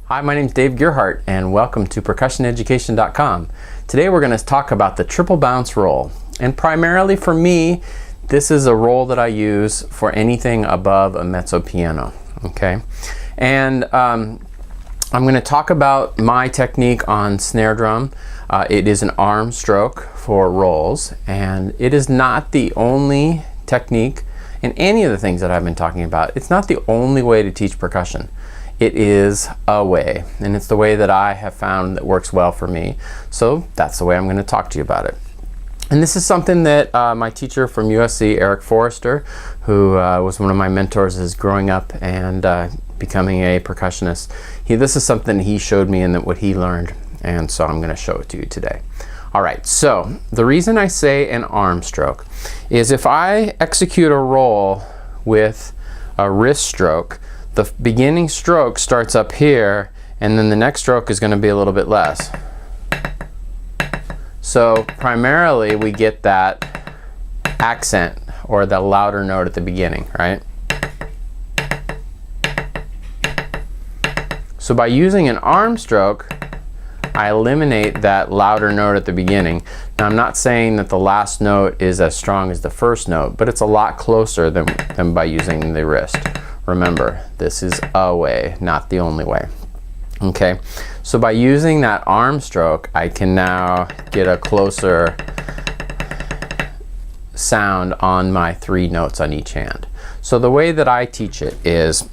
Hi, my name is Dave Gearhart and welcome to percussioneducation.com. Today we're going to talk about the triple bounce roll. And primarily for me, this is a roll that I use for anything above a mezzo piano. Okay, and I'm going to talk about my technique on snare drum. It is an arm stroke for rolls, and it is not the only technique in any of the things that I've been talking about. It's not the only way to teach percussion. It is a way, and it's the way that I have found that works well for me. So that's the way I'm going to talk to you about it. And this is something that my teacher from USC, Eric Forrester, who was one of my mentors as growing up and becoming a percussionist, this is something he showed me and what he learned, and so I'm going to show it to you today. Alright, so the reason I say an arm stroke is if I execute a roll with a wrist stroke, the beginning stroke starts up here, and then the next stroke is going to be a little bit less. So primarily we get that accent or the louder note at the beginning, right? So by using an arm stroke, I eliminate that louder note at the beginning. Now I'm not saying that the last note is as strong as the first note, but it's a lot closer than by using the wrist. Remember, this is a way, not the only way. Okay, so by using that arm stroke, I can now get a closer sound on my three notes on each hand. So the way that I teach it is,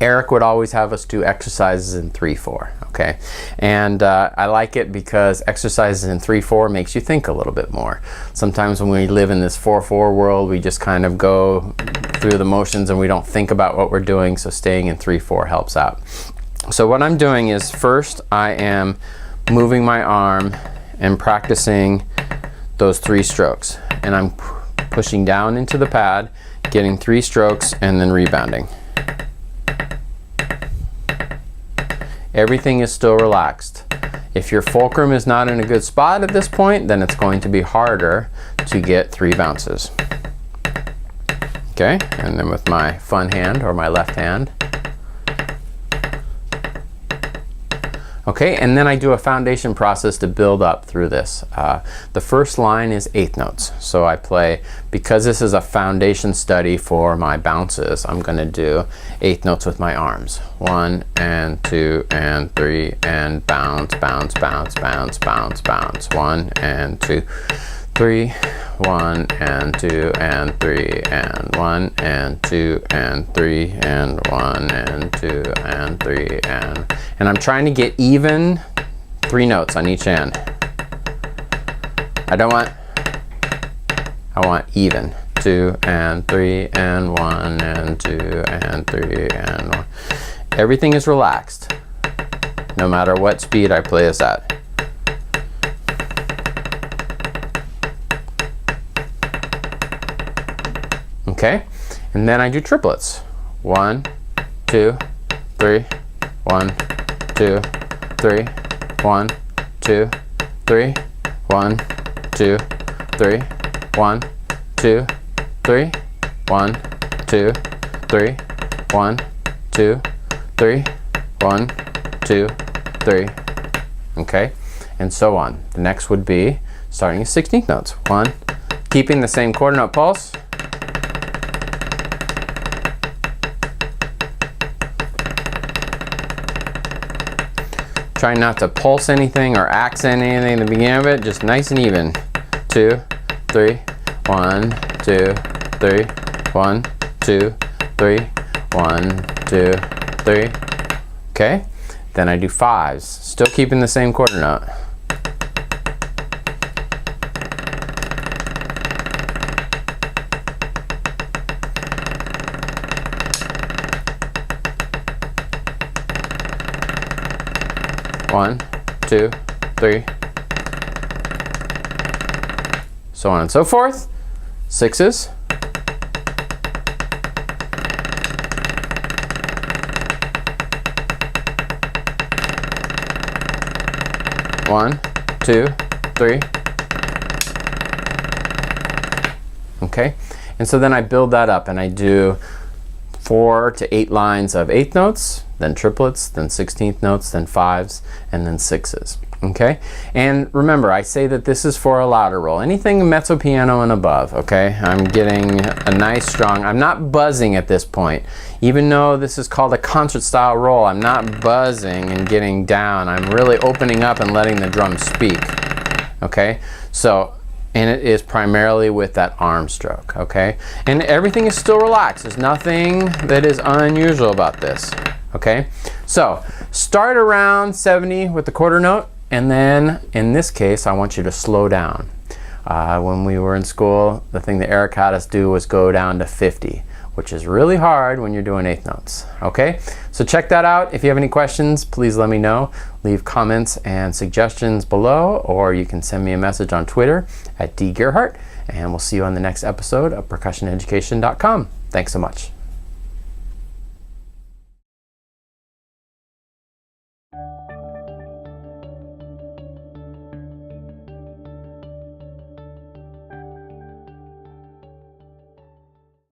Eric would always have us do exercises in 3/4, okay? And I like it because exercises in 3/4 makes you think a little bit more. Sometimes when we live in this 4/4 world, we just kind of go through the motions and we don't think about what we're doing, so staying in 3/4 helps out. So what I'm doing is, first I am moving my arm and practicing those 3 strokes. And I'm pushing down into the pad, getting 3 strokes, and then rebounding. Everything is still relaxed. If your fulcrum is not in a good spot at this point, then it's going to be harder to get 3 bounces. Okay, and then with my fun hand or my left hand. Okay, and then I do a foundation process to build up through this. The first line is 8th notes. So I play, because this is a foundation study for my bounces, I'm going to do 8th notes with my arms. 1 and 2 and 3 and bounce, bounce, bounce, bounce, bounce, bounce. 1 and 2, 3, 1 and 2 and 3 and 1 and 2 and 3 and 1 and 2 and 3 and I'm trying to get even 3 notes on each hand. I want even. 2 and 3 and 1 and 2 and 3 and 1. Everything is relaxed, no matter what speed I play this at. Okay, and then I do triplets. 1, 2, 3, 1, 2, 3, 1, 2, 3, 1, 2, 3, 1, 2, 3, 1, 2, 3, 1, 2, 3, 1, 2, 3. Okay, and so on. The next would be starting at 16th notes. 1, keeping the same quarter note pulse. Try not to pulse anything or accent anything at the beginning of it, just nice and even. 2, 3, 1, 2, 3, 1, 2, 3, 1, 2, 3. Okay, then I do 5s, still keeping the same quarter note. One, 2, 3, so on and so forth. 6s. One, 2, 3. Okay, and so then I build that up and I do 4 to 8 lines of eighth notes, then triplets, then 16th notes, then 5s, and then 6s. Okay, and remember, I say that this is for a louder roll. Anything mezzo piano and above, okay? I'm getting a nice strong, I'm not buzzing at this point. Even though this is called a concert style roll, I'm not buzzing and getting down. I'm really opening up and letting the drum speak, okay? So, and it is primarily with that arm stroke, okay? And everything is still relaxed. There's nothing that is unusual about this, okay? So, start around 70 with the quarter note, and then in this case, I want you to slow down. When we were in school, the thing that Eric had us do was go down to 50, which is really hard when you're doing eighth notes, okay? So check that out. If you have any questions, please let me know. Leave comments and suggestions below, or you can send me a message on Twitter at dgerhart, and we'll see you on the next episode of percussioneducation.com. Thanks so much.